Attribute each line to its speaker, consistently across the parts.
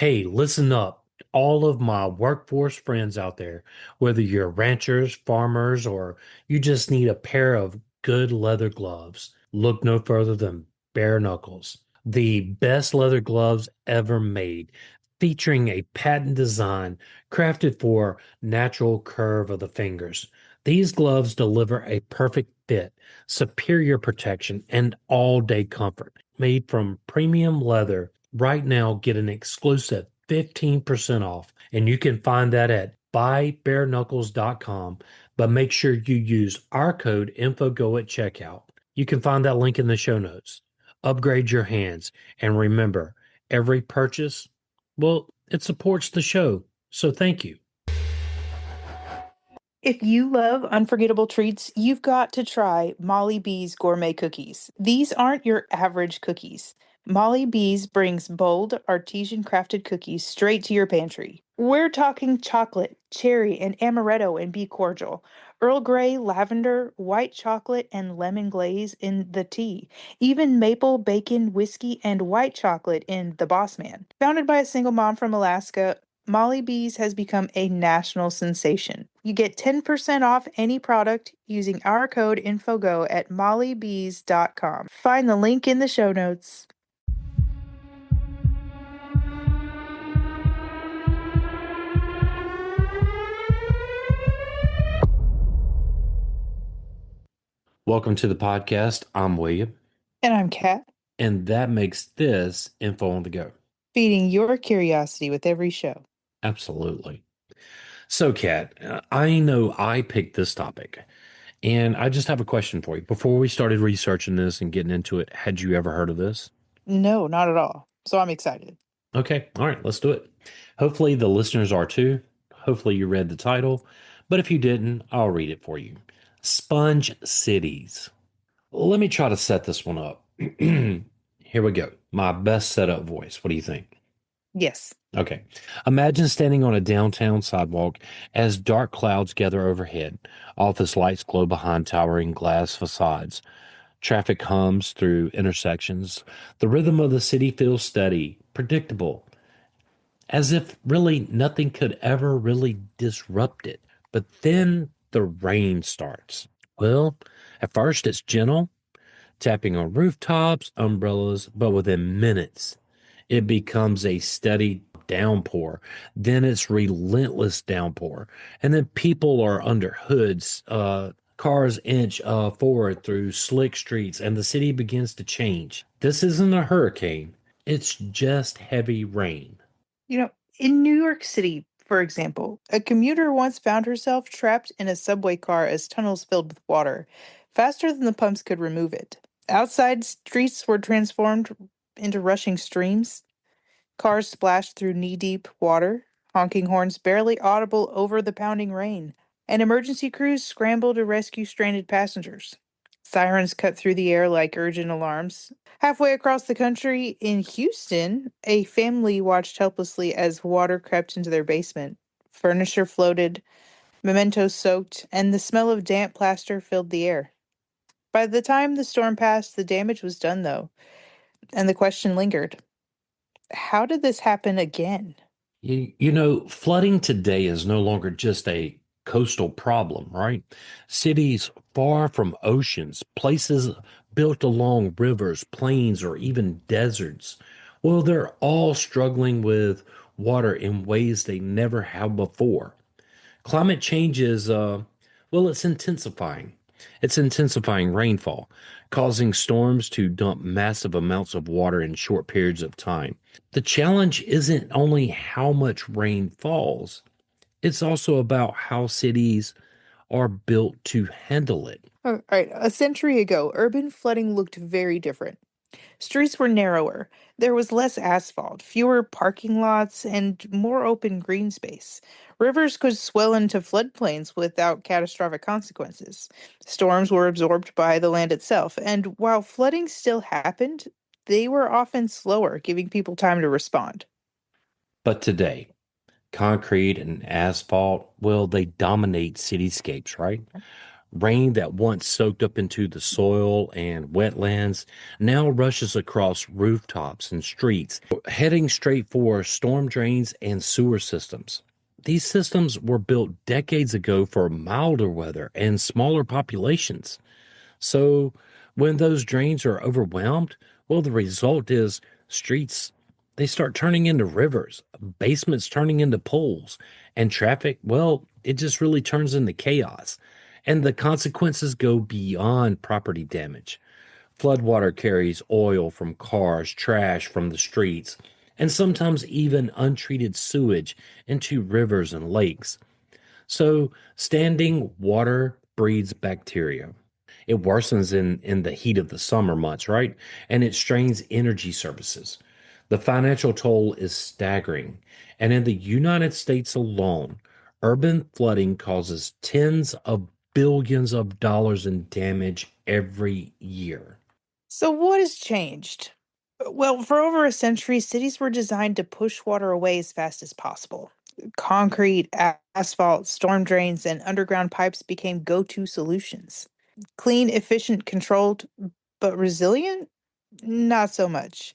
Speaker 1: Hey, listen up. All of my workforce friends out there, whether you're ranchers, farmers, or you just need a pair of good leather gloves, look no further than Bare Knuckles. The best leather gloves ever made, featuring a patent design crafted for natural curve of the fingers. These gloves deliver a perfect fit, superior protection, and all-day comfort. Made from premium leather, right now get an exclusive 15% off, and you can find that at buybareknuckles.com. But make sure you use our code INFOGO at checkout. You can find that link in the show notes. Upgrade your hands, and remember, every purchase, well, it supports the show. So thank you.
Speaker 2: If you love unforgettable treats, you've got to try Molly B's Gourmet Cookies. These aren't your average cookies. Molly B's brings bold, artisan crafted cookies straight to your pantry. We're talking chocolate, cherry, and amaretto and be cordial. Earl Grey, lavender, white chocolate, and lemon glaze in the tea. Even maple, bacon, whiskey, and white chocolate in the Boss Man. Founded by a single mom from Alaska, Molly Bees has become a national sensation. You get 10% off any product using our code INFOGO at mollybees.com. Find the link in the show notes.
Speaker 1: Welcome to the podcast. I'm William,
Speaker 2: And I'm Kat,
Speaker 1: and that makes this Info on the Go.
Speaker 2: feeding your curiosity with every show.
Speaker 1: Absolutely. So, Kat, I know I picked this topic, and I just have a question for you. Before we started researching this and getting into it, had you ever heard of this?
Speaker 2: No, not at all. So I'm excited.
Speaker 1: Okay, all right, let's do it. Hopefully, the listeners are too. Hopefully, you read the title, but if you didn't, I'll read it for you. Sponge Cities. Let me try to set this one up. Here we go. My best setup voice. What do you think?
Speaker 2: Yes.
Speaker 1: Okay. Imagine standing on a downtown sidewalk as dark clouds gather overhead. Office lights glow behind towering glass facades. Traffic hums through intersections. The rhythm of the city feels steady, predictable, as if really nothing could ever really disrupt it. But then the rain starts. Well, at first it's gentle, tapping on rooftops, umbrellas, but within minutes, it becomes a steady downpour. Then it's relentless downpour. And then people are under hoods, cars inch forward through slick streets, and the city begins to change. This isn't a hurricane, it's just heavy rain.
Speaker 2: In New York City, for example, a commuter once found herself trapped in a subway car as tunnels filled with water, faster than the pumps could remove it. Outside, streets were transformed into rushing streams. Cars splashed through knee-deep water, honking horns barely audible over the pounding rain, and emergency crews scrambled to rescue stranded passengers. Sirens cut through the air like urgent alarms. Halfway across the country, in Houston, a family watched helplessly as water crept into their basement. Furniture floated, mementos soaked, and the smell of damp plaster filled the air. By the time the storm passed, the damage was done, though, and the question lingered. How did this happen again?
Speaker 1: Flooding today is no longer just a coastal problem, right? Cities far from oceans, places built along rivers, plains, or even deserts, well, they're all struggling with water in ways they never have before. Climate change is, well, it's intensifying. It's intensifying rainfall, causing storms to dump massive amounts of water in short periods of time. The challenge isn't only how much rain falls, it's also about how cities are built to handle it.
Speaker 2: All right, a century ago, urban flooding looked very different. Streets were narrower. There was less asphalt, fewer parking lots, and more open green space. Rivers could swell into floodplains without catastrophic consequences. Storms were absorbed by the land itself, and while flooding still happened, they were often slower, giving people time to respond.
Speaker 1: But today, concrete and asphalt, well, they dominate cityscapes, right? Rain that once soaked up into the soil and wetlands now rushes across rooftops and streets, heading straight for storm drains and sewer systems. These systems were built decades ago for milder weather and smaller populations. So when those drains are overwhelmed, well, the result is streets, they start turning into rivers, basements turning into pools, and traffic, well, it just really turns into chaos. And the consequences go beyond property damage. Floodwater carries oil from cars, trash from the streets, and sometimes even untreated sewage into rivers and lakes. So, standing water breeds bacteria. It worsens in the heat of the summer months, right? And it strains energy services. The financial toll is staggering. And in the United States alone, urban flooding causes tens of billions of dollars in damage every year.
Speaker 2: So, what has changed? Well, for over a century, cities were designed to push water away as fast as possible. Concrete, asphalt, storm drains, and underground pipes became go to solutions. Clean, efficient, controlled, but resilient? Not so much.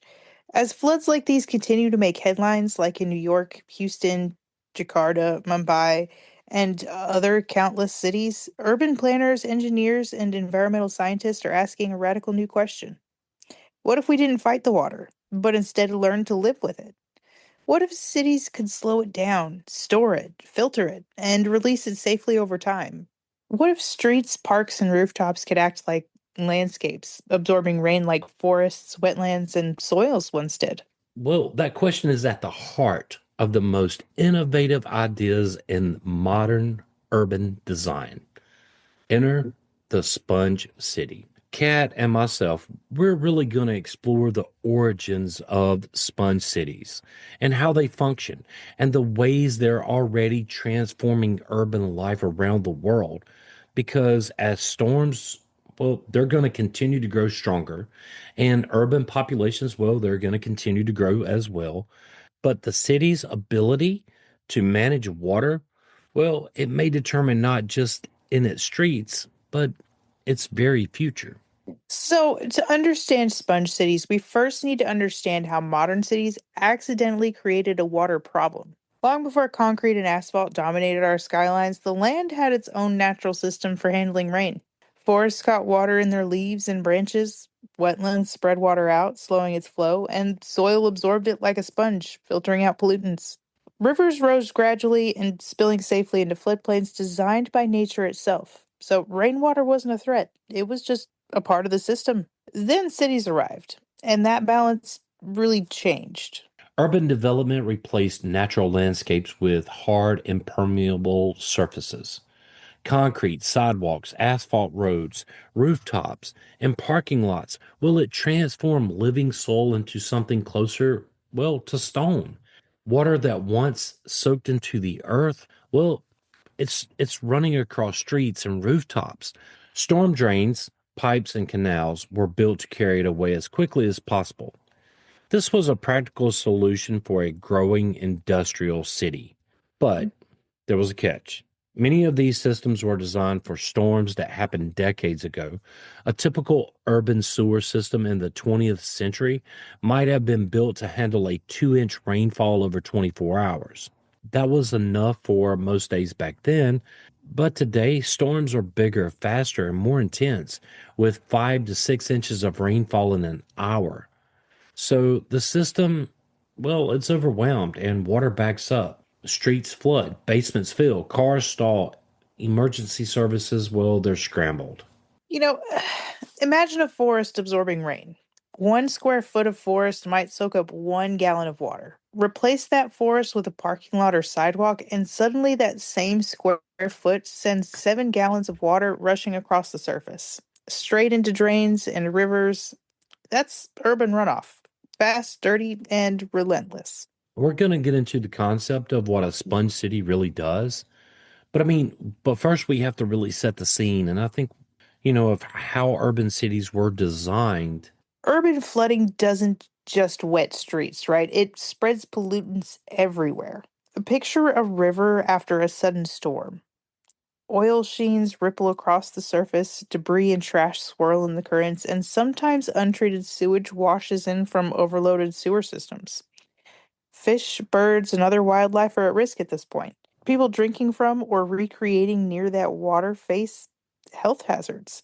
Speaker 2: As floods like these continue to make headlines, like in New York, Houston, Jakarta, Mumbai, and other countless cities, urban planners, engineers, and environmental scientists are asking a radical new question. What if we didn't fight the water, but instead learned to live with it? What if cities could slow it down, store it, filter it, and release it safely over time? What if streets, parks, and rooftops could act like landscapes, absorbing rain like forests, wetlands, and soils once did?
Speaker 1: Well, that question is at the heart of the most innovative ideas in modern urban design. Enter the Sponge City. Kat and myself, we're really going to explore the origins of sponge cities and how they function and the ways they're already transforming urban life around the world. Because as storms, well, they're going to continue to grow stronger, and urban populations, well, they're going to continue to grow as well. But the city's ability to manage water, well, it may determine not just in its streets, but its very future.
Speaker 2: So, to understand sponge cities, we first need to understand how modern cities accidentally created a water problem. Long before concrete and asphalt dominated our skylines, the land had its own natural system for handling rain. Forests caught water in their leaves and branches, wetlands spread water out, slowing its flow, and soil absorbed it like a sponge, filtering out pollutants. Rivers rose gradually and spilling safely into floodplains designed by nature itself. So rainwater wasn't a threat, it was just a part of the system. Then cities arrived, and that balance really changed.
Speaker 1: Urban development replaced natural landscapes with hard, impermeable surfaces. Concrete, sidewalks, asphalt roads, rooftops, and parking lots. Will it transform living soil into something closer, well, to stone? Water that once soaked into the earth, well, it's running across streets and rooftops. Storm drains, pipes, and canals were built to carry it away as quickly as possible. This was a practical solution for a growing industrial city. But there was a catch. Many of these systems were designed for storms that happened decades ago. A typical urban sewer system in the 20th century might have been built to handle a 2-inch rainfall over 24 hours. That was enough for most days back then, but today storms are bigger, faster, and more intense, with 5 to 6 inches of rainfall in an hour. So the system, well, it's overwhelmed and water backs up. Streets flood, basements fill, cars stall, emergency services, well, they're scrambled.
Speaker 2: You know, imagine a forest absorbing rain. 1 square foot of forest might soak up 1 gallon of water. Replace that forest with a parking lot or sidewalk, and suddenly that same square foot sends 7 gallons of water rushing across the surface, straight into drains and rivers. That's urban runoff. Fast, dirty, and relentless.
Speaker 1: We're going to get into the concept of what a sponge city really does. But first we have to really set the scene. And I think, of how urban cities were designed.
Speaker 2: Urban flooding doesn't just wet streets, right? It spreads pollutants everywhere. Picture a river after a sudden storm. Oil sheens ripple across the surface, debris and trash swirl in the currents, and sometimes untreated sewage washes in from overloaded sewer systems. Fish, birds, and other wildlife are at risk at this point. People drinking from or recreating near that water face health hazards.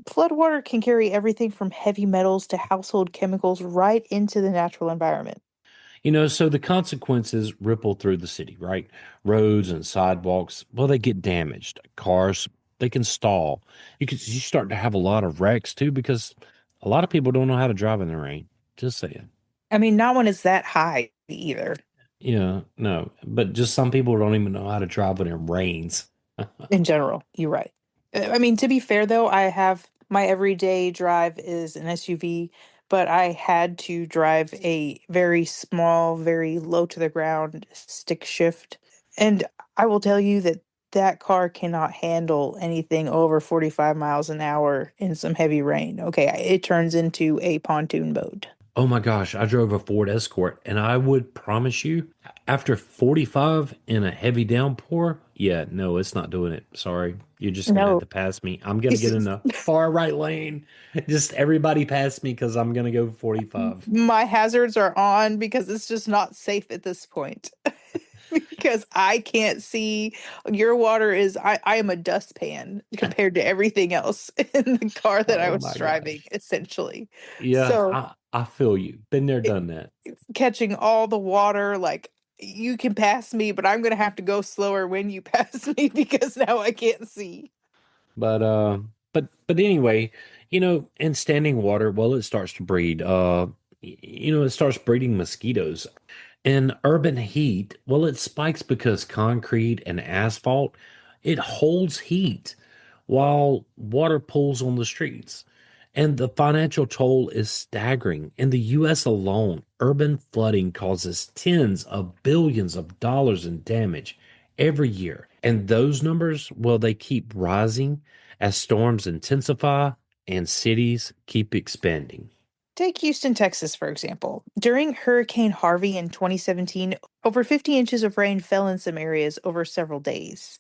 Speaker 2: Floodwater can carry everything from heavy metals to household chemicals right into the natural environment.
Speaker 1: So the consequences ripple through the city, right? Roads and sidewalks, well, they get damaged. Cars, they can stall. You start to have a lot of wrecks too because a lot of people don't know how to drive in the rain. Just saying.
Speaker 2: I mean, not when it's that high either.
Speaker 1: Yeah, no, but just some people don't even know how to drive when it rains.
Speaker 2: In general, you're right. I mean, to be fair though, I have my everyday drive is an SUV, but I had to drive a very small, very low to the ground stick shift. And I will tell you that that car cannot handle anything over 45 miles an hour in some heavy rain. Okay, it turns into a pontoon boat.
Speaker 1: Oh my gosh, I drove a Ford Escort and I would promise you, after 45 in a heavy downpour, yeah, no, it's not doing it. Sorry. You're just gonna have
Speaker 2: No,
Speaker 1: to pass me. I'm gonna get in the far right lane. Just everybody pass me because I'm gonna go 45.
Speaker 2: my hazards are on because it's just not safe at this point. Because I can't see your water is I am a dustpan compared to everything else in the car that I
Speaker 1: Oh
Speaker 2: was
Speaker 1: my
Speaker 2: driving,
Speaker 1: gosh.
Speaker 2: essentially.
Speaker 1: Yeah,
Speaker 2: So
Speaker 1: I feel you. Been there,
Speaker 2: it,
Speaker 1: done that.
Speaker 2: it's catching all the water, like you can pass me, but I'm gonna have to go slower when you pass me because now I can't see.
Speaker 1: But anyway, in standing water, well, it starts to breed. It starts breeding mosquitoes. In urban heat, well, it spikes because concrete and asphalt, it holds heat while water pools on the streets. And the financial toll is staggering. In the US alone, urban flooding causes tens of billions of dollars in damage every year. And those numbers, well, they keep rising as storms intensify and cities keep expanding.
Speaker 2: Take Houston, Texas, for example. During Hurricane Harvey in 2017, over 50 inches of rain fell in some areas over several days.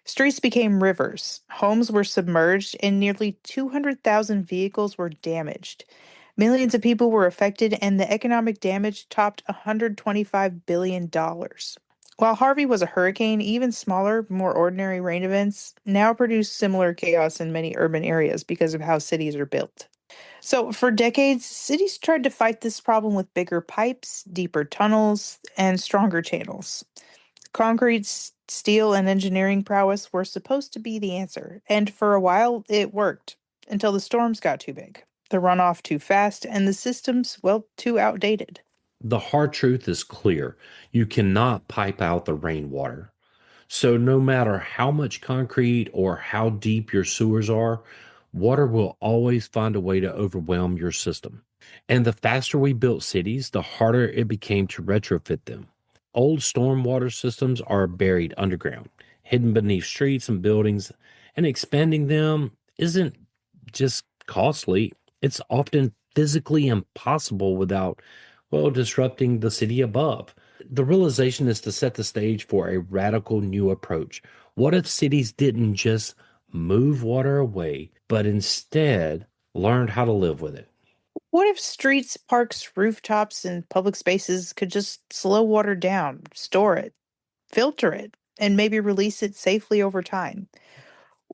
Speaker 2: Streets became rivers, homes were submerged, and nearly 200,000 vehicles were damaged. Millions of people were affected, and the economic damage topped $125 billion. While Harvey was a hurricane, even smaller, more ordinary rain events now produce similar chaos in many urban areas because of how cities are built. So, for decades, cities tried to fight this problem with bigger pipes, deeper tunnels, and stronger channels. Concrete, steel, and engineering prowess were supposed to be the answer, and for a while it worked until the storms got too big, the runoff too fast, and the systems, well, too outdated.
Speaker 1: The hard truth is clear. You cannot pipe out the rainwater. So, no matter how much concrete or how deep your sewers are, water will always find a way to overwhelm your system. And the faster we built cities, the harder it became to retrofit them. Old stormwater systems are buried underground, hidden beneath streets and buildings, and expanding them isn't just costly, it's often physically impossible without, well, disrupting the city above. The realization is to set the stage for a radical new approach. What if cities didn't just move water away, but instead learned how to live with it?
Speaker 2: What if streets, parks, rooftops, and public spaces could just slow water down, store it, filter it, and maybe release it safely over time?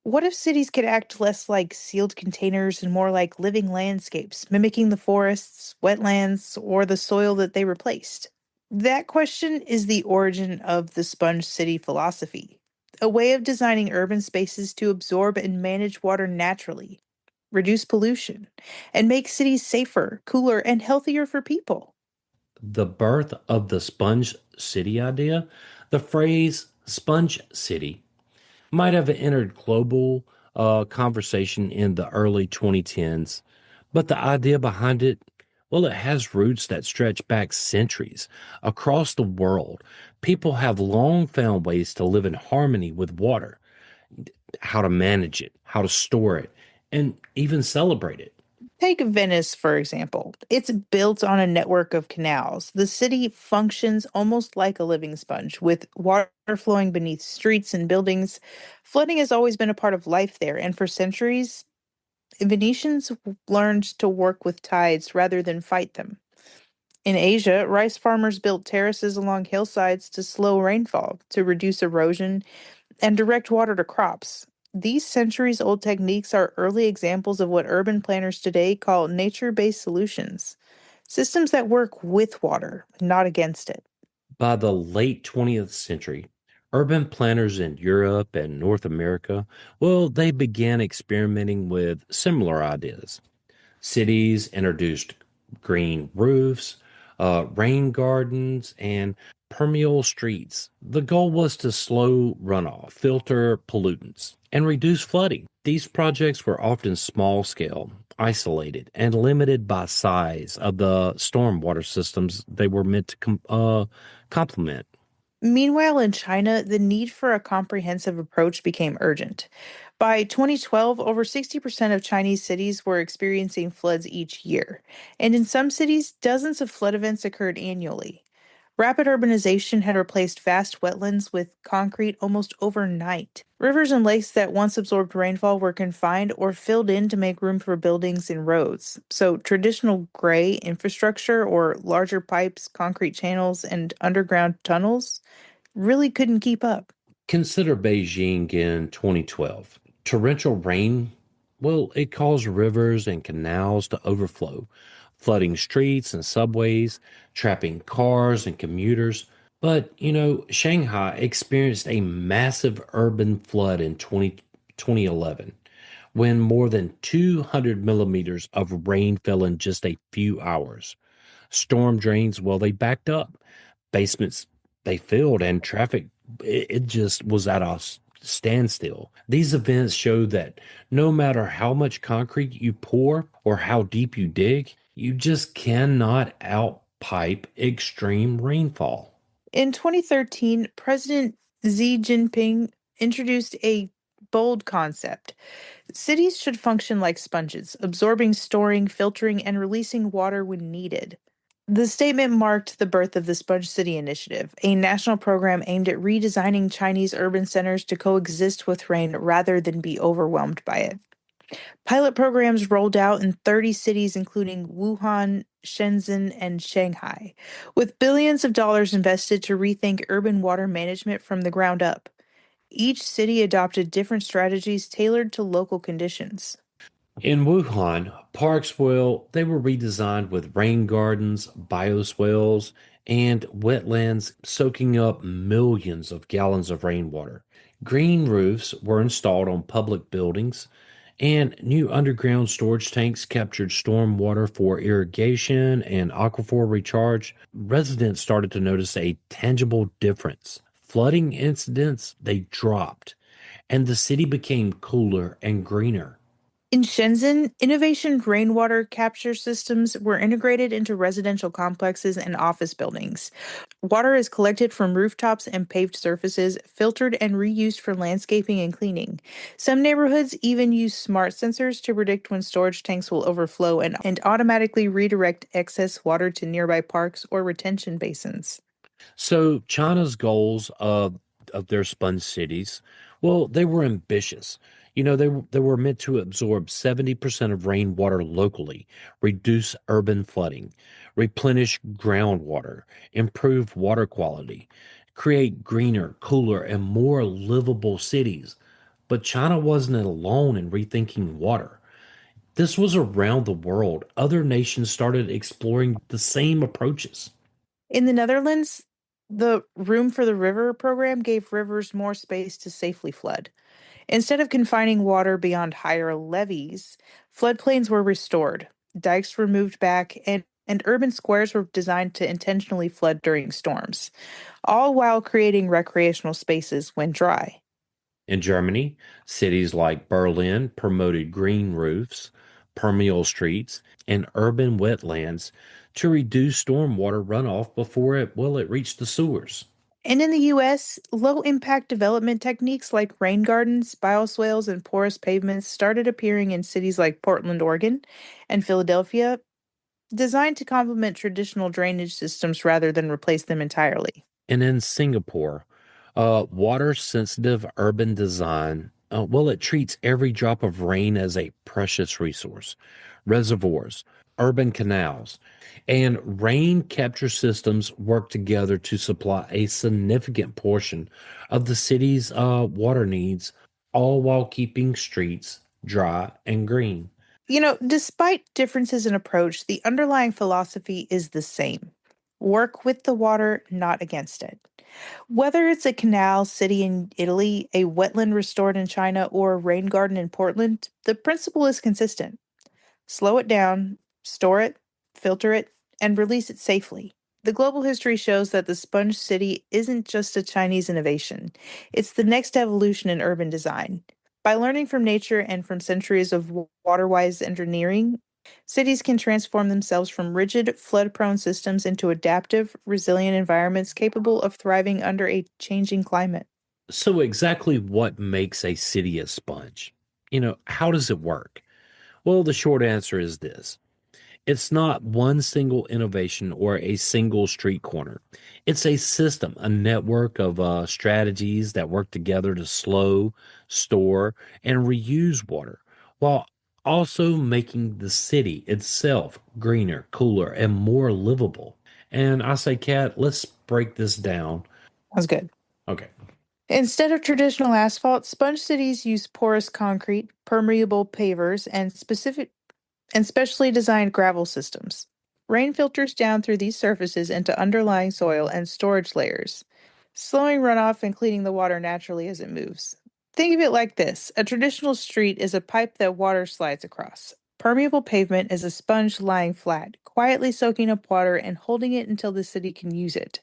Speaker 2: What if cities could act less like sealed containers and more like living landscapes, mimicking the forests, wetlands, or the soil that they replaced? That question is the origin of the sponge city philosophy, a way of designing urban spaces to absorb and manage water naturally, reduce pollution, and make cities safer, cooler, and healthier for people.
Speaker 1: The birth of the sponge city idea, the phrase sponge city, might have entered global conversation in the early 2010s, but the idea behind it, well, it has roots that stretch back centuries. Across the world, people have long found ways to live in harmony with water, how to manage it, how to store it, and even celebrate it.
Speaker 2: Take Venice, for example. It's built on a network of canals. The city functions almost like a living sponge, with water flowing beneath streets and buildings. Flooding has always been a part of life there, and for centuries, Venetians learned to work with tides rather than fight them. In Asia, rice farmers built terraces along hillsides to slow rainfall, to reduce erosion, and direct water to crops. These centuries old techniques are early examples of what urban planners today call nature based solutions, systems that work with water, not against it.
Speaker 1: By the late 20th century, urban planners in Europe and North America, well, they began experimenting with similar ideas. Cities introduced green roofs, rain gardens, and permeable streets. The goal was to slow runoff, filter pollutants, and reduce flooding. These projects were often small scale, isolated, and limited by size of the stormwater systems they were meant to complement.
Speaker 2: Meanwhile, in China, the need for a comprehensive approach became urgent. By 2012, over 60% of Chinese cities were experiencing floods each year, and in some cities, dozens of flood events occurred annually. Rapid urbanization had replaced vast wetlands with concrete almost overnight. Rivers and lakes that once absorbed rainfall were confined or filled in to make room for buildings and roads. So, traditional gray infrastructure or larger pipes, concrete channels, and underground tunnels really couldn't keep up.
Speaker 1: Consider Beijing in 2012. Torrential rain, well, it caused rivers and canals to overflow, flooding streets and subways, trapping cars and commuters. But, Shanghai experienced a massive urban flood in 2011 when more than 200 millimeters of rain fell in just a few hours. Storm drains, well, they backed up. Basements, they filled, and traffic, it just was at a standstill. These events show that no matter how much concrete you pour or how deep you dig, you just cannot outpipe extreme rainfall.
Speaker 2: In 2013, President Xi Jinping introduced a bold concept. Cities should function like sponges, absorbing, storing, filtering, and releasing water when needed. The statement marked the birth of the Sponge City Initiative, a national program aimed at redesigning Chinese urban centers to coexist with rain rather than be overwhelmed by it. Pilot programs rolled out in 30 cities, including Wuhan, Shenzhen, and Shanghai, with billions of dollars invested to rethink urban water management from the ground up. Each city adopted different strategies tailored to local conditions.
Speaker 1: In Wuhan, parks, well, they were redesigned with rain gardens, bioswales, and wetlands soaking up millions of gallons of rainwater. Green roofs were installed on public buildings, and new underground storage tanks captured storm water for irrigation and aquifer recharge. Residents started to notice a tangible difference. Flooding incidents, they dropped, and the city became cooler and greener.
Speaker 2: In Shenzhen, innovation rainwater capture systems were integrated into residential complexes and office buildings. Water is collected from rooftops and paved surfaces, filtered and reused for landscaping and cleaning. Some neighborhoods even use smart sensors to predict when storage tanks will overflow and automatically redirect excess water to nearby parks or retention basins.
Speaker 1: So China's goals of their sponge cities, well, they were ambitious. They were meant to absorb 70% of rainwater locally, reduce urban flooding, replenish groundwater, improve water quality, create greener, cooler, and more livable cities. But China wasn't alone in rethinking water. This was around the world. Other nations started exploring the same approaches.
Speaker 2: In the Netherlands, the Room for the River program gave rivers more space to safely flood. Instead of confining water beyond higher levees, floodplains were restored, dikes were moved back, and urban squares were designed to intentionally flood during storms, all while creating recreational spaces when dry.
Speaker 1: In Germany, cities like Berlin promoted green roofs, permeable streets, and urban wetlands to reduce stormwater runoff before it reached the sewers.
Speaker 2: And in the US, low impact development techniques like rain gardens, bioswales, and porous pavements started appearing in cities like Portland, Oregon, and Philadelphia, designed to complement traditional drainage systems rather than replace them entirely.
Speaker 1: And in Singapore, water sensitive urban design, well, it treats every drop of rain as a precious resource. Reservoirs, urban canals, and rain capture systems work together to supply a significant portion of the city's water needs, all while keeping streets dry and green.
Speaker 2: Despite differences in approach, the underlying philosophy is the same: work with the water, not against it. Whether it's a canal city in Italy, a wetland restored in China, or a rain garden in Portland, the principle is consistent: slow it down, store it, filter it, and release it safely. The global history shows that the sponge city isn't just a Chinese innovation, it's the next evolution in urban design. By learning from nature and from centuries of water-wise engineering, cities can transform themselves from rigid, flood-prone systems into adaptive, resilient environments capable of thriving under a changing climate.
Speaker 1: So, exactly what makes a city a sponge? How does it work? Well, the short answer is this: it's not one single innovation or a single street corner. It's a system, a network of strategies that work together to slow, store, and reuse water while also making the city itself greener, cooler, and more livable. And I say, Kat, let's break this down.
Speaker 2: That's good.
Speaker 1: Okay.
Speaker 2: Instead of traditional asphalt, sponge cities use porous concrete, permeable pavers, and specially designed gravel systems. Rain filters down through these surfaces into underlying soil and storage layers, slowing runoff and cleaning the water naturally as it moves. Think of it like this: a traditional street is a pipe that water slides across. Permeable pavement is a sponge lying flat, quietly soaking up water and holding it until the city can use it.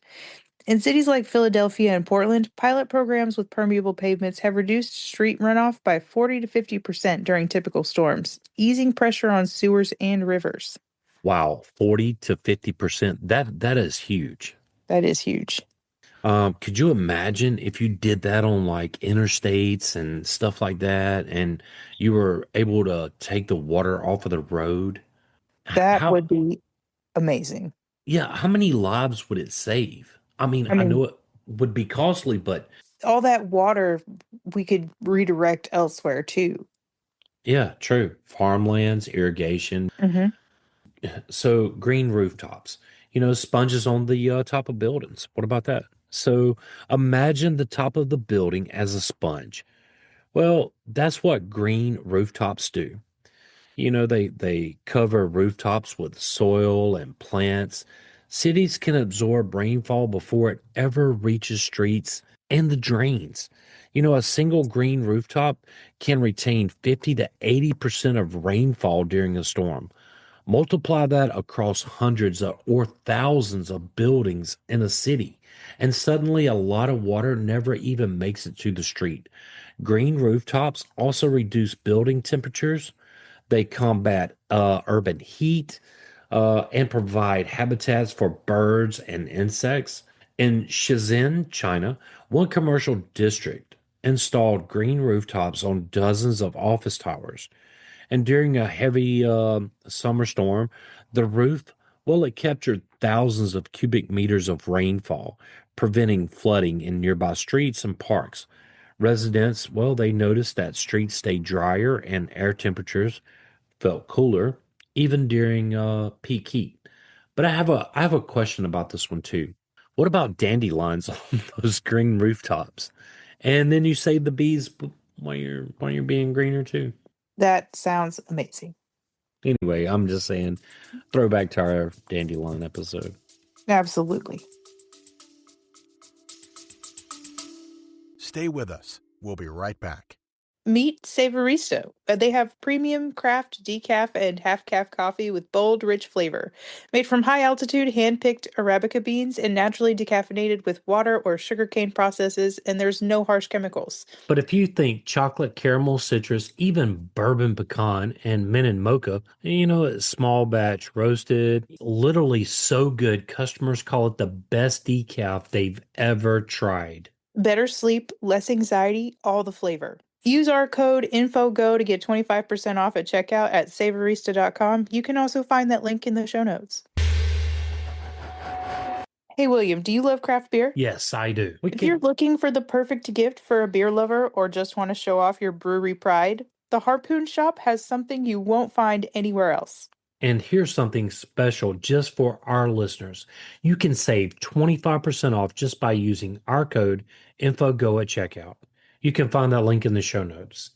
Speaker 2: In cities like Philadelphia and Portland, pilot programs with permeable pavements have reduced street runoff by 40 to 50% during typical storms, easing pressure on sewers and rivers.
Speaker 1: Wow, 40 to 50%. That is huge.
Speaker 2: That is huge.
Speaker 1: Could you imagine if you did that on like interstates and stuff like that, and you were able to take the water off of the road?
Speaker 2: That
Speaker 1: How,
Speaker 2: would be amazing.
Speaker 1: yeah, how many lives would it save? I mean,
Speaker 2: I
Speaker 1: I
Speaker 2: mean,
Speaker 1: know it would be costly, but
Speaker 2: all that water we could redirect elsewhere too.
Speaker 1: yeah, true. Farmlands, irrigation.
Speaker 2: Hmm.
Speaker 1: So green rooftops, sponges on the top of buildings. What about that? So imagine the top of the building as a sponge. Well, that's what green rooftops do. They cover rooftops with soil and plants. Cities can absorb rainfall before it ever reaches streets and the drains. A single green rooftop can retain 50 to 80% of rainfall during a storm. Multiply that across hundreds or thousands of buildings in a city, and suddenly a lot of water never even makes it to the street. Green rooftops also reduce building temperatures. They combat urban heat and provide habitats for birds and insects. In Shenzhen, China, one commercial district installed green rooftops on dozens of office towers. And during a heavy summer storm, the roof, well, it captured thousands of cubic meters of rainfall, preventing flooding in nearby streets and parks. Residents, well, they noticed that streets stayed drier and air temperatures felt cooler, even during peak heat. But I have a question about this one too. What about dandelions on those green rooftops? And then you save the bees while you're being greener too.
Speaker 2: That sounds amazing.
Speaker 1: Anyway, I'm just saying, throwback to our dandelion episode.
Speaker 2: Absolutely.
Speaker 3: Stay with us. We'll be right back.
Speaker 2: Meet Savoristo. They have premium craft decaf and half calf coffee with bold, rich flavor. Made from high altitude, hand picked Arabica beans and naturally decaffeinated with water or sugarcane processes, and there's no harsh chemicals.
Speaker 1: But if you think chocolate, caramel, citrus, even bourbon pecan and mint and mocha, it's small batch roasted, literally so good, customers call it the best decaf they've ever tried.
Speaker 2: Better sleep, less anxiety, all the flavor. Use our code INFOGO to get 25% off at checkout at savorista.com. You can also find that link in the show notes. Hey, William, do you love craft beer?
Speaker 1: Yes, I do. We
Speaker 2: If you're
Speaker 1: can,
Speaker 2: looking for the perfect gift for a beer lover or just want to show off your brewery pride, the Harpoon Shop has something you won't find anywhere else.
Speaker 1: and here's something special just for our listeners. You can save 25% off just by using our code INFOGO at checkout. You can find that link in the show notes.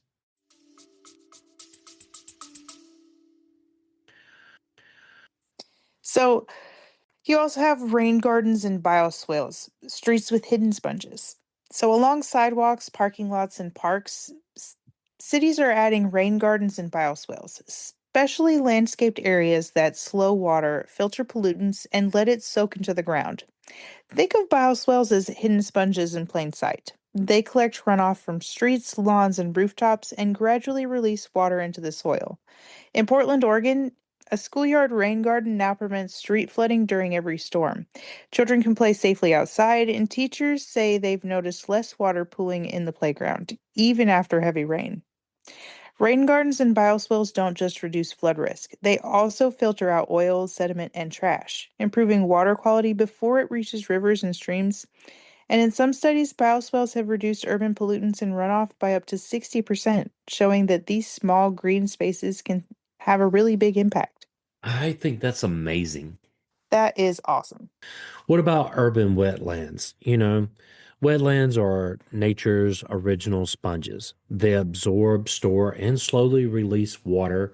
Speaker 2: So, you also have rain gardens and bioswales, streets with hidden sponges. So, along sidewalks, parking lots, and parks, cities are adding rain gardens and bioswales, especially landscaped areas that slow water, filter pollutants, and let it soak into the ground. Think of bioswales as hidden sponges in plain sight. They collect runoff from streets, lawns, and rooftops and gradually release water into the soil. In Portland, Oregon, a schoolyard rain garden now prevents street flooding during every storm. Children can play safely outside, and teachers say they've noticed less water pooling in the playground, even after heavy rain. Rain gardens and bioswales don't just reduce flood risk, they also filter out oil, sediment, and trash, improving water quality before it reaches rivers and streams. And in some studies, bioswales have reduced urban pollutants and runoff by up to 60%, showing that these small green spaces can have a really big impact.
Speaker 1: I think that's amazing.
Speaker 2: That is awesome.
Speaker 1: What about urban wetlands? Wetlands are nature's original sponges. They absorb, store, and slowly release water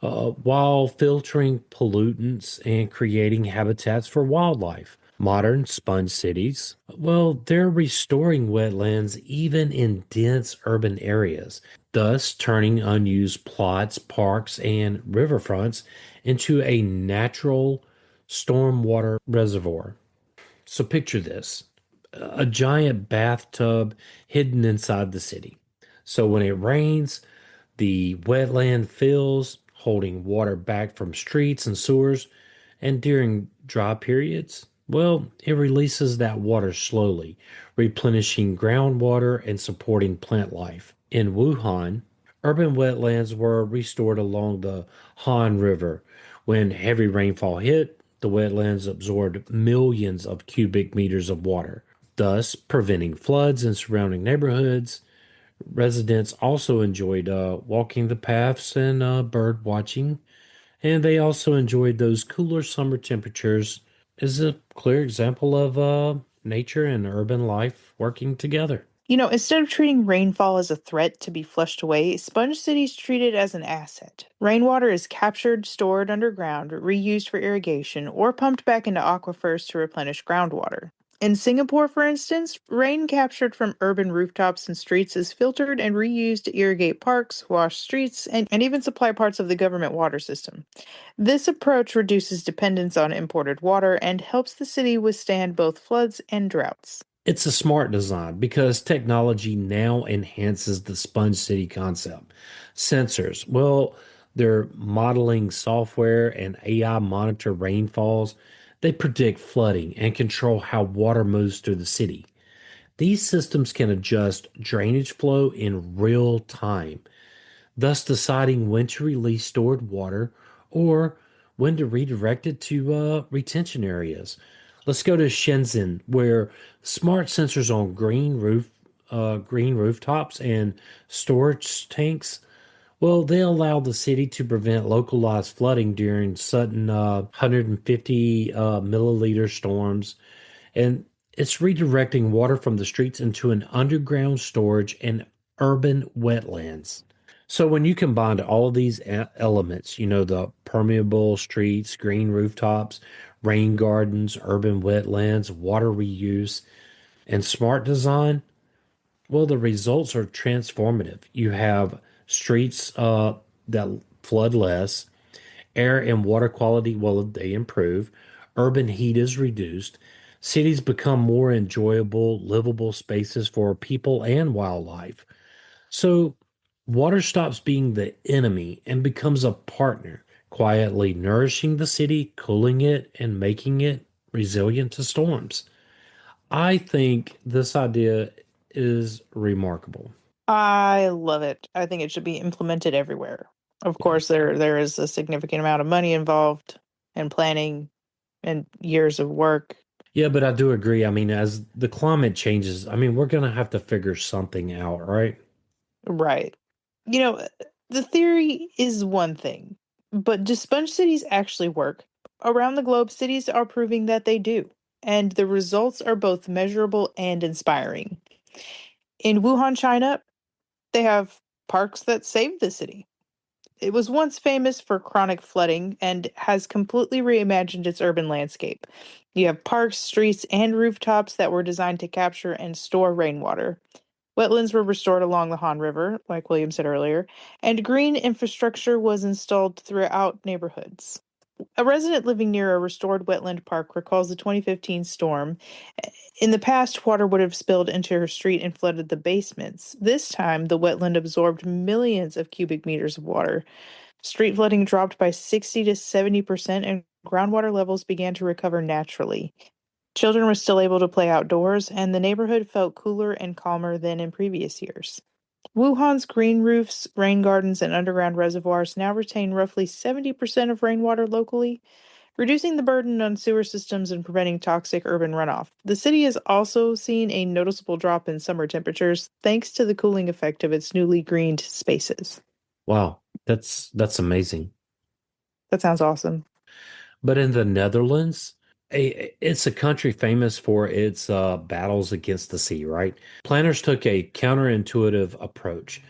Speaker 1: while filtering pollutants and creating habitats for wildlife. Modern sponge cities, well, they're restoring wetlands even in dense urban areas, thus turning unused plots, parks, and riverfronts into a natural stormwater reservoir. So picture this, a giant bathtub hidden inside the city. So when it rains, the wetland fills, holding water back from streets and sewers. And during dry periods, well, it releases that water slowly, replenishing groundwater and supporting plant life. In Wuhan, urban wetlands were restored along the Han River. When heavy rainfall hit, the wetlands absorbed millions of cubic meters of water, thus preventing floods in surrounding neighborhoods. Residents also enjoyed walking the paths and bird watching, and they also enjoyed those cooler summer temperatures. Is a clear example of nature and urban life working together.
Speaker 2: Instead of treating rainfall as a threat to be flushed away, sponge cities treat it as an asset. Rainwater is captured, stored underground, reused for irrigation, or pumped back into aquifers to replenish groundwater. In Singapore, for instance, rain captured from urban rooftops and streets is filtered and reused to irrigate parks, wash streets, and even supply parts of the government water system. This approach reduces dependence on imported water and helps the city withstand both floods and droughts.
Speaker 1: It's a smart design because technology now enhances the sponge city concept. Sensors, well, their modeling software and AI monitor rainfalls. They predict flooding and control how water moves through the city. These systems can adjust drainage flow in real time, thus deciding when to release stored water or when to redirect it to retention areas. Let's go to Shenzhen, where smart sensors on green rooftops and storage tanks. Well, they allow the city to prevent localized flooding during sudden 150 milliliter storms, and it's redirecting water from the streets into an underground storage and urban wetlands. So when you combine all of these elements, the permeable streets, green rooftops, rain gardens, urban wetlands, water reuse, and smart design, Well, the results are transformative. You have streets that flood less, air and water quality, well, they improve, urban heat is reduced, cities become more enjoyable, livable spaces for people and wildlife. So, water stops being the enemy and becomes a partner, quietly nourishing the city, cooling it, and making it resilient to storms. I think this idea is remarkable.
Speaker 2: I love it. I think it should be implemented everywhere. Of
Speaker 1: Yeah.
Speaker 2: course, there is a significant amount of money involved and planning and years of work.
Speaker 1: Yeah, but I do agree. I mean, as the climate changes, I mean, we're gonna have to figure something out, right?
Speaker 2: Right. You know, the theory is one thing, but do sponge cities actually work? Around the globe, cities are proving that they do, and the results are both measurable and inspiring. In Wuhan, China, they have parks that saved the city. It was once famous for chronic flooding and has completely reimagined its urban landscape. You have parks, streets, and rooftops that were designed to capture and store rainwater. Wetlands were restored along the Han River, like William said earlier, and green infrastructure was installed throughout neighborhoods. A resident living near a restored wetland park recalls the 2015 storm. In the past, water would have spilled into her street and flooded the basements. This time, the wetland absorbed millions of cubic meters of water. Street flooding dropped by 60 to 70%, and groundwater levels began to recover naturally. Children were still able to play outdoors, and the neighborhood felt cooler and calmer than in previous years. Wuhan's green roofs, rain gardens, and underground reservoirs now retain roughly 70% of rainwater locally, reducing the burden on sewer systems and preventing toxic urban runoff. The city has also seen a noticeable drop in summer temperatures thanks to the cooling effect of its newly greened spaces.
Speaker 1: Wow, that's amazing.
Speaker 2: That sounds awesome.
Speaker 1: But in the Netherlands, it's a country famous for its battles against the sea, right? Planners took a counterintuitive approach.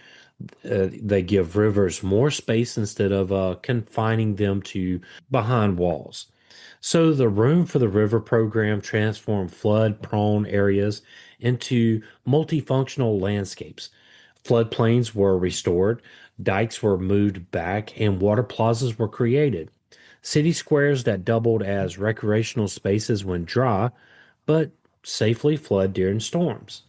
Speaker 1: They give rivers more space instead of confining them to behind walls. So the Room for the River program transformed flood-prone areas into multifunctional landscapes. Floodplains were restored, dikes were moved back, and water plazas were created. City squares that doubled as recreational spaces when dry, but safely flood during storms.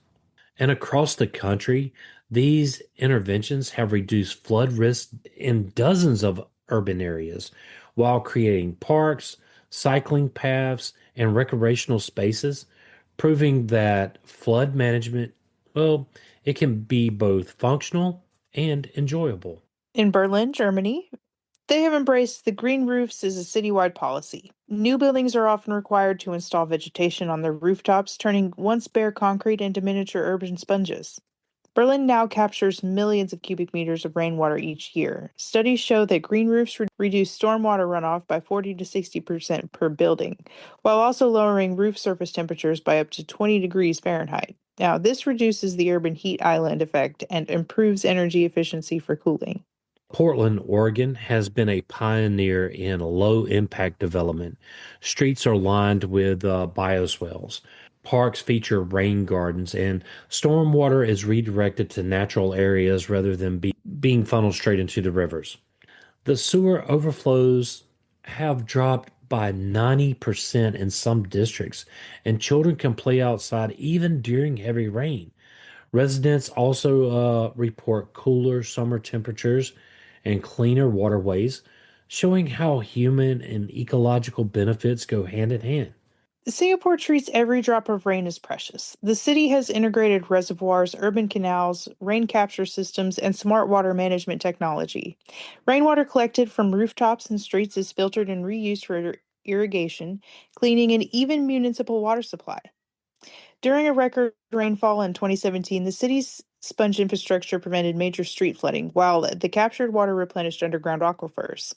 Speaker 1: And across the country, these interventions have reduced flood risk in dozens of urban areas while creating parks, cycling paths, and recreational spaces, proving that flood management, well, it can be both functional and enjoyable.
Speaker 2: In Berlin, Germany, they have embraced the green roofs as a citywide policy. New buildings are often required to install vegetation on their rooftops, turning once bare concrete into miniature urban sponges. Berlin now captures millions of cubic meters of rainwater each year. Studies show that green roofs reduce stormwater runoff by 40 to 60% per building, while also lowering roof surface temperatures by up to 20 degrees Fahrenheit. Now, this reduces the urban heat island effect and improves energy efficiency for cooling.
Speaker 1: Portland, Oregon has been a pioneer in low impact development. Streets are lined with bioswales. Parks feature rain gardens, and stormwater is redirected to natural areas rather than being funneled straight into the rivers. The sewer overflows have dropped by 90% in some districts, and children can play outside even during heavy rain. Residents also report cooler summer temperatures and cleaner waterways, showing how human and ecological benefits go hand in hand.
Speaker 2: Singapore treats every drop of rain as precious. The city has integrated reservoirs, urban canals, rain capture systems, and smart water management technology. Rainwater collected from rooftops and streets is filtered and reused for irrigation, cleaning, and even municipal water supply. During a record rainfall in 2017, the city's sponge infrastructure prevented major street flooding, while the captured water replenished underground aquifers.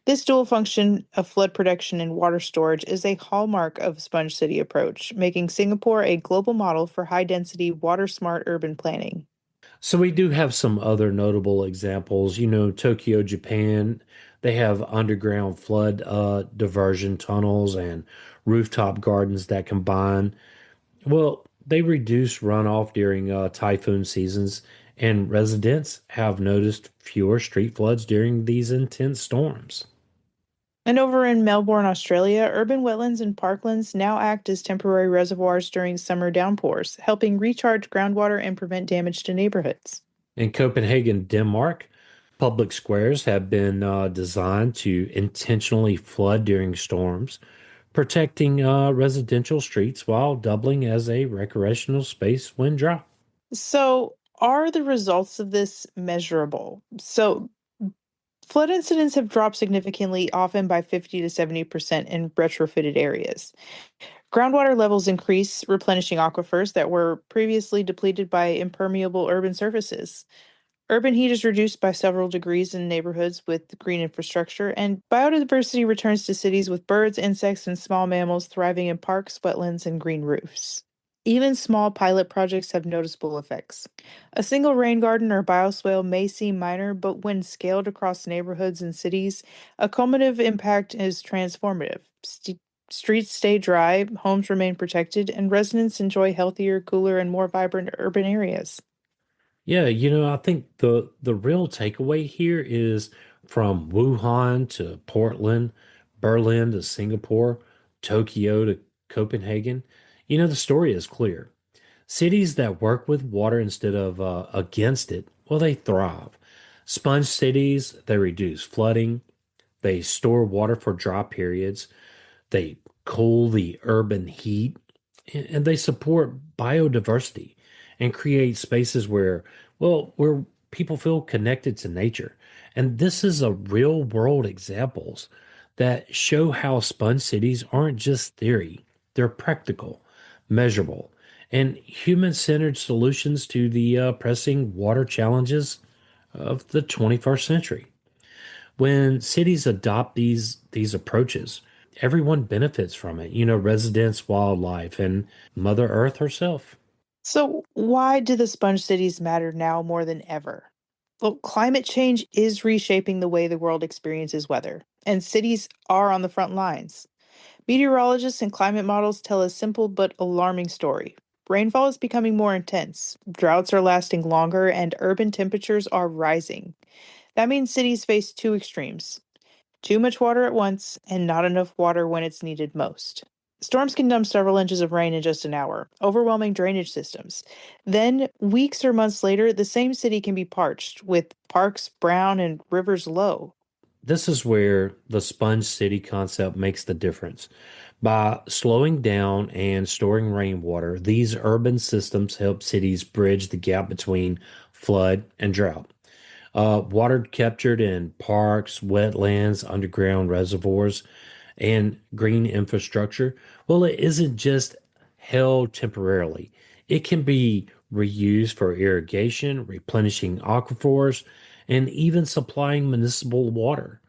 Speaker 2: This dual function of flood protection and water storage is a hallmark of Sponge City approach, making Singapore a global model for high-density, water-smart urban planning.
Speaker 1: So we do have some other notable examples. Tokyo, Japan, they have underground flood diversion tunnels and rooftop gardens that combine. Well, They reduce runoff during typhoon seasons, and residents have noticed fewer street floods during these intense storms.
Speaker 2: And over in Melbourne, Australia, urban wetlands and parklands now act as temporary reservoirs during summer downpours, helping recharge groundwater and prevent damage to neighborhoods.
Speaker 1: In Copenhagen, Denmark, public squares have been designed to intentionally flood during storms, protecting residential streets while doubling as a recreational space when dry.
Speaker 2: So, are the results of this measurable? Flood incidents have dropped significantly, often by 50 to 70% in retrofitted areas. Groundwater levels increase, replenishing aquifers that were previously depleted by impermeable urban surfaces. Urban heat is reduced by several degrees in neighborhoods with green infrastructure, and biodiversity returns to cities with birds, insects, and small mammals thriving in parks, wetlands, and green roofs. Even small pilot projects have noticeable effects. A single rain garden or bioswale may seem minor, but when scaled across neighborhoods and cities, a cumulative impact is transformative. Streets stay dry, homes remain protected, and residents enjoy healthier, cooler, and more vibrant urban areas.
Speaker 1: Yeah, I think the real takeaway here is from Wuhan to Portland, Berlin to Singapore, Tokyo to Copenhagen. The story is clear. Cities that work with water instead of against it, well, they thrive. Sponge cities, they reduce flooding, they store water for dry periods, they cool the urban heat, and they support biodiversity and create spaces where people feel connected to nature. And this is a real world examples that show how sponge cities aren't just theory, they're practical, measurable, and human-centered solutions to the pressing water challenges of the 21st century. When cities adopt these approaches, everyone benefits from it, residents, wildlife, and Mother Earth herself.
Speaker 2: So, why do the sponge cities matter now more than ever? Well, climate change is reshaping the way the world experiences weather, and cities are on the front lines. Meteorologists and climate models tell a simple but alarming story. Rainfall is becoming more intense, droughts are lasting longer, and urban temperatures are rising. That means cities face two extremes: too much water at once and not enough water when it's needed most. Storms can dump several inches of rain in just an hour, overwhelming drainage systems. Then, weeks or months later, the same city can be parched, with parks brown and rivers low.
Speaker 1: This is where the sponge city concept makes the difference. By slowing down and storing rainwater, these urban systems help cities bridge the gap between flood and drought. Water captured in parks, wetlands, underground reservoirs, and green infrastructure, well, it isn't just held temporarily. It can be reused for irrigation, replenishing aquifers, and even supplying municipal water.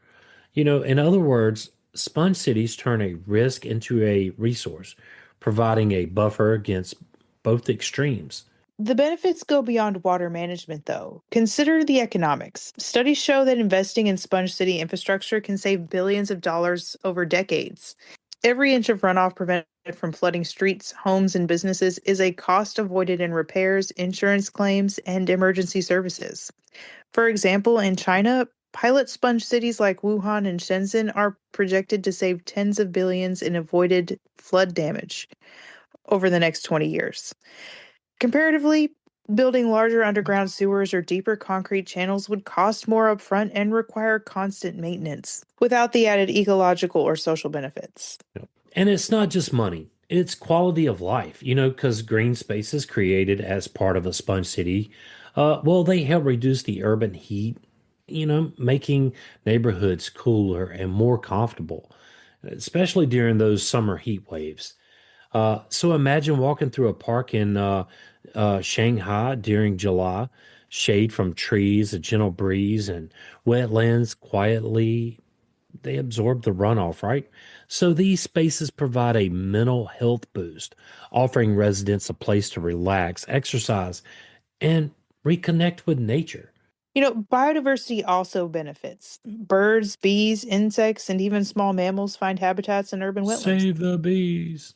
Speaker 1: In other words, sponge cities turn a risk into a resource, providing a buffer against both extremes.
Speaker 2: The benefits go beyond water management, though. Consider the economics. Studies show that investing in sponge city infrastructure can save billions of dollars over decades. Every inch of runoff prevented from flooding streets, homes, and businesses is a cost avoided in repairs, insurance claims, and emergency services. For example, in China, pilot sponge cities like Wuhan and Shenzhen are projected to save tens of billions in avoided flood damage over the next 20 years. Comparatively, building larger underground sewers or deeper concrete channels would cost more upfront and require constant maintenance, without the added ecological or social benefits.
Speaker 1: And it's not just money, it's quality of life, because green spaces created as part of a sponge city, well, they help reduce the urban heat, making neighborhoods cooler and more comfortable, especially during those summer heat waves. So imagine walking through a park in Shanghai during July, shade from trees, a gentle breeze, and wetlands quietly they absorb the runoff, right? So these spaces provide a mental health boost, offering residents a place to relax, exercise, and reconnect with nature.
Speaker 2: Biodiversity also benefits. Birds, bees, insects, and even small mammals find habitats in urban wetlands.
Speaker 1: Save the bees.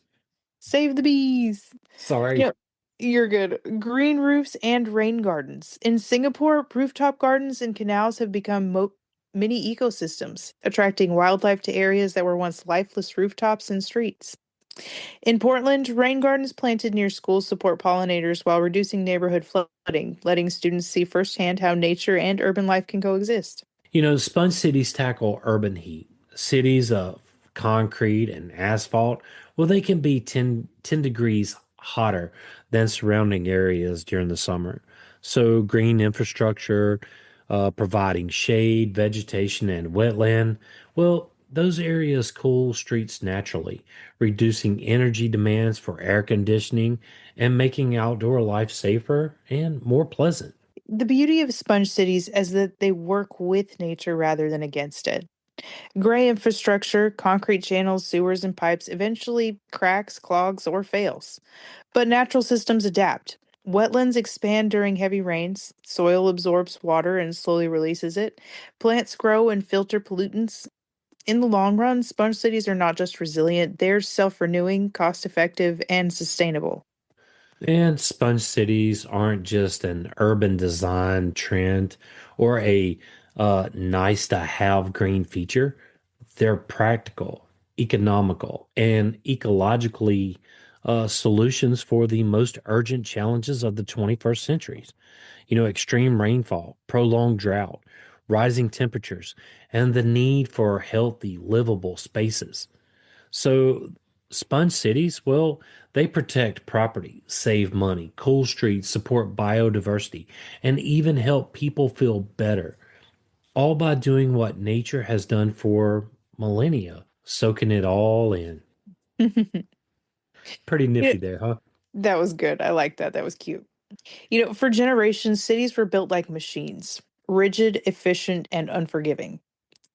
Speaker 2: Save the bees! You
Speaker 1: Sorry.
Speaker 2: know, You're good. Green roofs and rain gardens. In Singapore, rooftop gardens and canals have become mini ecosystems, attracting wildlife to areas that were once lifeless rooftops and streets. In Portland, rain gardens planted near schools support pollinators while reducing neighborhood flooding, letting students see firsthand how nature and urban life can coexist.
Speaker 1: Sponge cities tackle urban heat. Cities of concrete and asphalt, well, they can be ten degrees hotter than surrounding areas during the summer. So, green infrastructure, providing shade, vegetation, and wetland, well, those areas cool streets naturally, reducing energy demands for air conditioning and making outdoor life safer and more pleasant.
Speaker 2: The beauty of sponge cities is that they work with nature rather than against it. Gray infrastructure, concrete channels, sewers, and pipes eventually cracks, clogs, or fails. But natural systems adapt. Wetlands expand during heavy rains, soil absorbs water and slowly releases it, plants grow and filter pollutants. In the long run, sponge cities are not just resilient, they're self renewing, cost effective, and sustainable.
Speaker 1: And sponge cities aren't just an urban design trend or a nice to have green feature. They're practical, economical, and ecologically solutions for the most urgent challenges of the 21st centuries. Extreme rainfall, prolonged drought, rising temperatures, and the need for healthy, livable spaces. So, sponge cities, well, they protect property, save money, cool streets, support biodiversity, and even help people feel better, all by doing what nature has done for millennia, soaking it all in. Pretty
Speaker 2: Yeah,
Speaker 1: nifty there, huh?
Speaker 2: that was good. I like that. That was cute. For generations, cities were built like machines, rigid, efficient, and unforgiving.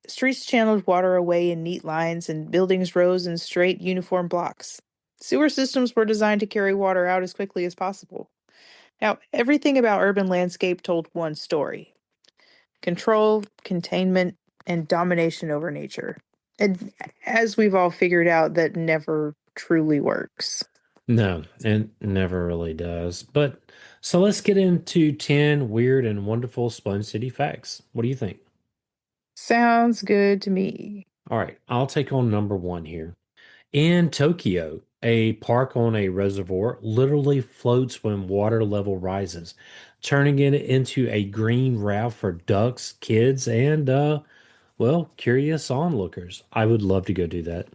Speaker 2: Streets channeled water away in neat lines, and buildings rose in straight, uniform blocks. Sewer systems were designed to carry water out as quickly as possible. Now, everything about urban landscape told one story: control, containment, and domination over nature. And as we've all figured out, that never truly works.
Speaker 1: No, it never really does. But so let's get into 10 weird and wonderful Sponge City facts. What do you think?
Speaker 2: Sounds good to me.
Speaker 1: All right, I'll take on number one here. In Tokyo, a park on a reservoir literally floats when water level rises, turning it into a green route for ducks, kids, and, well, curious onlookers. I would love to go do that.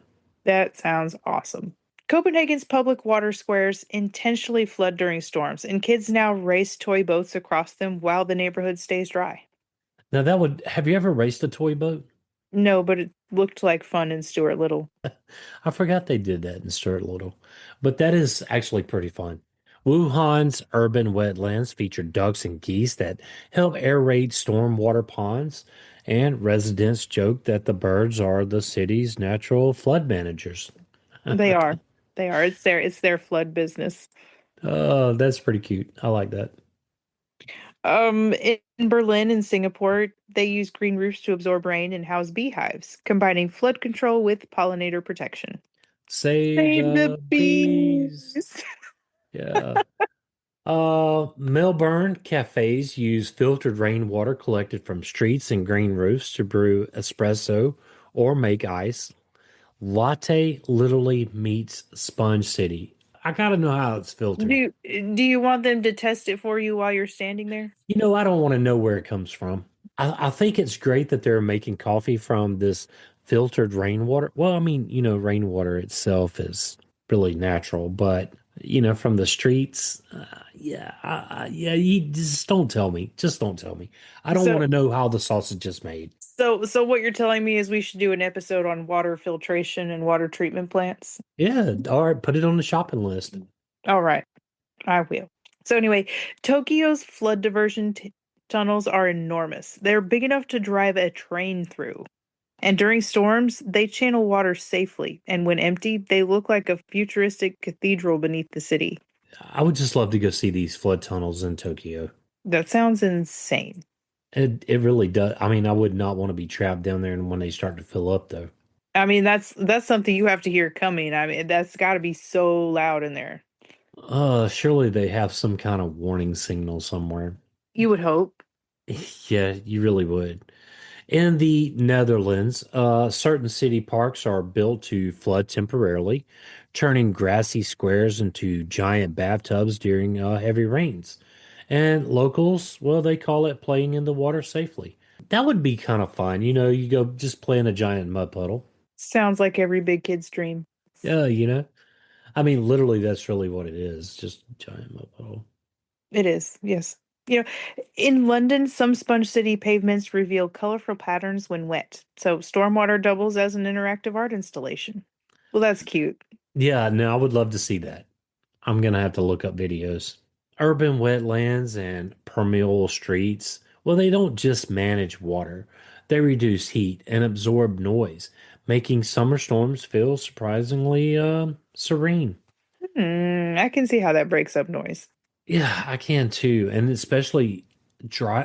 Speaker 2: That sounds awesome. Copenhagen's public water squares intentionally flood during storms, and kids now race toy boats across them while the neighborhood stays dry.
Speaker 1: Now, have you ever raced a toy boat?
Speaker 2: No, but it looked like fun in Stuart Little.
Speaker 1: I forgot they did that in Stuart Little, but that is actually pretty fun. Wuhan's urban wetlands feature ducks and geese that help aerate stormwater ponds, and residents joke that the birds are the city's natural flood managers.
Speaker 2: They are. They are. It's their flood business.
Speaker 1: Oh, that's pretty cute. I like that.
Speaker 2: In Berlin and Singapore, they use green roofs to absorb rain and house beehives, combining flood control with pollinator protection.
Speaker 1: Save
Speaker 2: Save the
Speaker 1: the bees.
Speaker 2: bees.
Speaker 1: Yeah. Melbourne cafes use filtered rainwater collected from streets and green roofs to brew espresso or make ice. Latte literally meets Sponge City. I gotta know how it's filtered.
Speaker 2: Do you want them to test it for you while you're standing there?
Speaker 1: I don't want to know where it comes from. I think it's great that they're making coffee from this filtered rainwater. Well, I mean, rainwater itself is really natural, but from the streets, yeah, yeah. You just don't tell me. Just don't tell me. I don't want
Speaker 2: So
Speaker 1: to know how the sausage is made.
Speaker 2: so what you're telling me is we should do an episode on water filtration and water treatment plants.
Speaker 1: Yeah, all right, put it on the shopping list.
Speaker 2: All right, I will. So anyway, Tokyo's flood diversion tunnels are enormous. They're big enough to drive a train through. And during storms, they channel water safely. And when empty, they look like a futuristic cathedral beneath the city.
Speaker 1: I would just love to go see these flood tunnels in Tokyo.
Speaker 2: That sounds insane.
Speaker 1: It really does. I mean, I would not want to be trapped down there and when they start to fill up though.
Speaker 2: I mean, that's something you have to hear coming. I mean, that's got to be so loud in there.
Speaker 1: Surely they have some kind of warning signal somewhere.
Speaker 2: You would hope.
Speaker 1: Yeah, you really would. In the Netherlands, certain city parks are built to flood temporarily, turning grassy squares into giant bathtubs during heavy rains. And locals, well, they call it playing in the water safely. That would be kind of fun. You go just play in a giant mud puddle.
Speaker 2: Sounds like every big kid's dream.
Speaker 1: Yeah. I mean, literally, that's really what it is. Just a giant mud puddle.
Speaker 2: It is, yes. You know, in London, some sponge city pavements reveal colorful patterns when wet. So stormwater doubles as an interactive art installation. Well, that's cute.
Speaker 1: Yeah, no, I would love to see that. I'm gonna have to look up videos. Urban wetlands and permeable streets, well, they don't just manage water, they reduce heat and absorb noise, making summer storms feel surprisingly serene.
Speaker 2: I can see how that breaks up noise.
Speaker 1: Yeah, I can too. And especially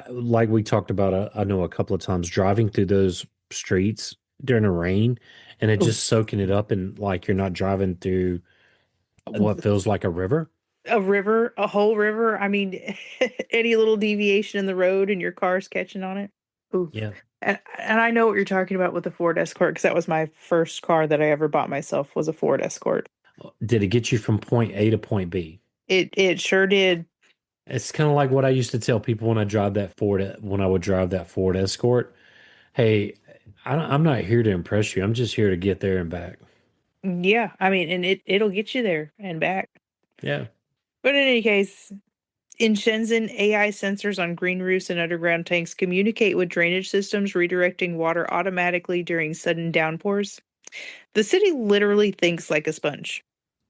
Speaker 1: like we talked about, I know a couple of times driving through those streets during the rain and it
Speaker 2: Ooh,
Speaker 1: just soaking it up and like you're not driving through what feels like a river.
Speaker 2: a river, a whole river. I mean, any little deviation in the road and your car's catching on it. Oof.
Speaker 1: Yeah.
Speaker 2: And I know what you're talking about with the Ford Escort because that was my first car that I ever bought myself was a Ford Escort.
Speaker 1: Did it get you from point A to point B?
Speaker 2: It sure did.
Speaker 1: It's kind of like what I used to tell people when I would drive that Ford Escort. Hey, I'm not here to impress you. I'm just here to get there and back.
Speaker 2: Yeah, I mean, and it'll get you there and back.
Speaker 1: Yeah.
Speaker 2: But in any case, in Shenzhen, AI sensors on green roofs and underground tanks communicate with drainage systems, redirecting water automatically during sudden downpours. The city literally thinks like a sponge.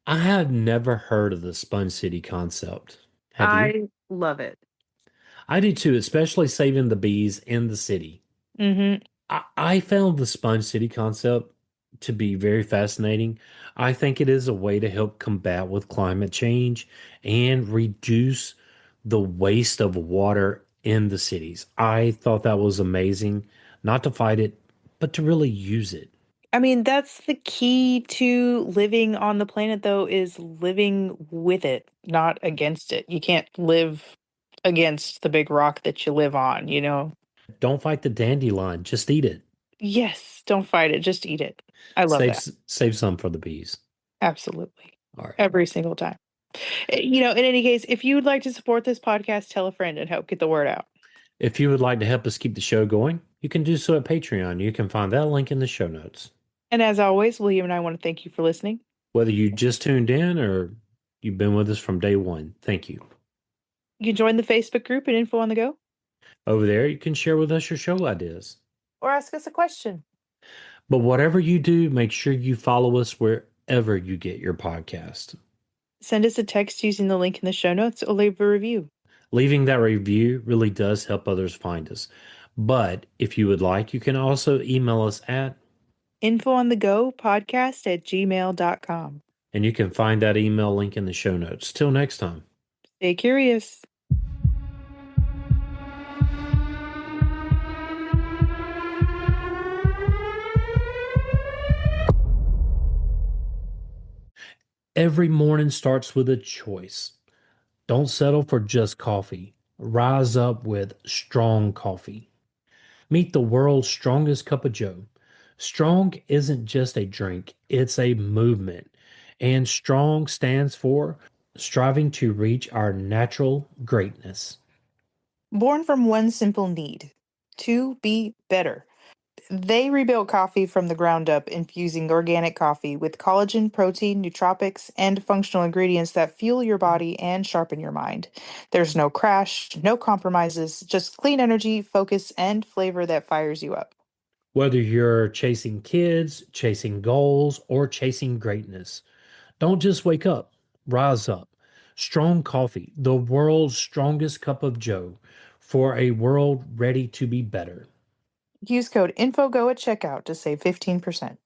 Speaker 1: I had never heard of the Sponge City concept. Have you?
Speaker 2: I love it.
Speaker 1: I do too, especially saving the bees in the city.
Speaker 2: Hmm.
Speaker 1: I found the Sponge City concept to be very fascinating. I think it is a way to help combat with climate change and reduce the waste of water in the cities. I thought that was amazing, not to fight it, but to really use it.
Speaker 2: I mean, that's the key to living on the planet, though, is living with it, not against it. You can't live against the big rock that you live on, you know?
Speaker 1: Don't fight the dandelion, just eat it.
Speaker 2: Yes, don't fight it, just eat it. I love that.
Speaker 1: Save some for the bees.
Speaker 2: Absolutely.
Speaker 1: All right.
Speaker 2: Every single time. In any case, if you would like to support this podcast, tell a friend and help get the word out.
Speaker 1: If you would like to help us keep the show going, you can do so at Patreon. You can find that link in the show notes.
Speaker 2: And as always, William and I want to thank you for listening.
Speaker 1: Whether you just tuned in or you've been with us from day one, thank you.
Speaker 2: You can join the Facebook group at Info on the Go
Speaker 1: Over there, you can share with us your show ideas.
Speaker 2: or ask us a question.
Speaker 1: But whatever you do, make sure you follow us wherever you get your podcast.
Speaker 2: Send us a text using the link in the show notes or leave a review.
Speaker 1: Leaving that review really does help others find us. But if you would like, you can also email us at,
Speaker 2: Info on the Go podcast at gmail.com.
Speaker 1: and you can find that email link in the show notes. Till next time.
Speaker 2: Stay curious.
Speaker 1: Every morning starts with a choice. Don't settle for just coffee. Rise up with strong coffee. Meet the world's strongest cup of joe. Strong isn't just a drink, it's a movement. And strong stands for striving to reach our natural greatness.
Speaker 2: Born from one simple need to be better. They rebuilt coffee from the ground up, infusing organic coffee with collagen, protein, nootropics, and functional ingredients that fuel your body and sharpen your mind. There's no crash, no compromises, just clean energy, focus, and flavor that fires you up.
Speaker 1: Whether you're chasing kids, chasing goals, or chasing greatness, don't just wake up, rise up. Strong coffee, the world's strongest cup of joe, for a world ready to be better.
Speaker 2: Use code INFOGO at checkout to save 15%.